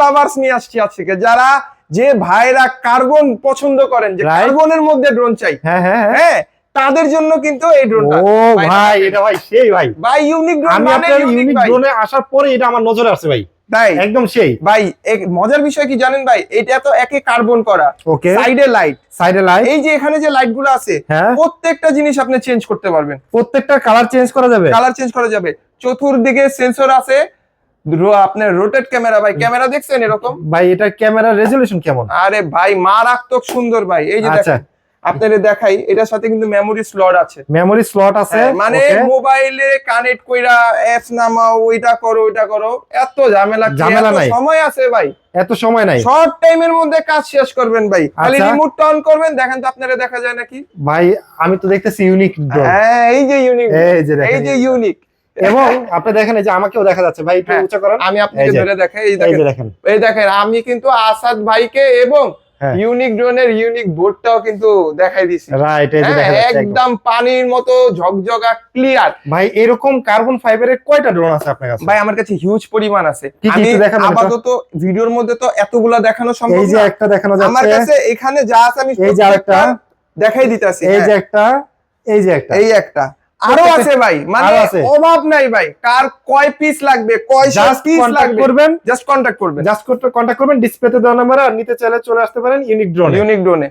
Lovers নিয়ে আসছি আজকে, যারা যে ভাইরা কার্বন পছন্দ করেন, যে কার্বনের মধ্যে ড্রোন চাই, হ্যাঁ তাদের জন্য কিন্তু এই ড্রোনটা। ও ভাই এটা ভাই সেই ভাই ইউনিক ড্রোন, আমি আপনার ইউনিক ড্রোনে আসার পরে এটা আমার নজরে আসছে ভাই, তাই একদম সেই ভাই। মজার বিষয় কি জানেন ভাই, এটা তো একে কার্বন করা, ওকে সাইডে লাইট, এই যে এখানে যে লাইট গুলো আছে প্রত্যেকটা জিনিস আপনি চেঞ্জ করতে পারবেন, প্রত্যেকটা কালার চেঞ্জ করা যাবে, চতুর্দিকে সেন্সর আছে, আপনার রোটেট ক্যামেরা, ভাই ক্যামেরা দেখছেন এরকম ভাই, এটা ক্যামেরার রেজোলিউশন কেমন? আরে ভাই মারাত্মক সুন্দর ভাই। এই যে দেখেন, আপনাদের দেখাই, এটার সাথে কিন্তু মেমোরি স্লট আছে, মানে মোবাইলে কানেক্ট কইরা অ্যাপস নামাও, ওইটা করো এত ঝামেলা নাই, সময় আছে ভাই, এত সময় নাই, শর্ট টাইমের মধ্যে কাজ শেষ করবেন ভাই। খালি রিমোটটা অন করবেন, দেখেন তো আপনারা দেখা যায় নাকি ভাই? আমি তো দেখতেছি ইউনিক ড্রোন। হ্যাঁ এই যে ইউনিক এবং আপনি দেখেন এই যে আমাকেও দেখা যাচ্ছে ভাই, একটু উঁচা করেন, আমি আপনাকে ধরে দেখাই। এই দেখেন আমি কিন্তু আসাদ ভাইকে এবং ইউনিক ড্রোনের ইউনিক বোর্ডটাও কিন্তু দেখাই দিছি, রাইট? এই যে দেখা যাচ্ছে একদম পানির মতো ঝকঝকা ক্লিয়ার। ভাই এরকম কার্বন ফাইবারের কয়টা ড্রোন আছে আপনার কাছে? ভাই আমার কাছে হিউজ পরিমাণ আছে, আমি আপাতত ভিডিওর মধ্যে তো এতগুলা দেখানো সম্ভব না। এই যে একটা দেখানো যাচ্ছে আমার কাছে, এখানে যা আছে আমি এই যে আরেকটা দেখাই দিতেছি, এই যে একটা, এই একটা আরো আছে ভাই, মানে অভাব নাই ভাই। কার কয় পিস লাগবে, কয় পিস লাগবে, জাস্ট কন্টাক্ট করবেন, ডিসপ্লেতে দেওয়া নাম্বার, আর নিতে চাইলে চলে আসতে পারেন ইউনিক ড্রোনে।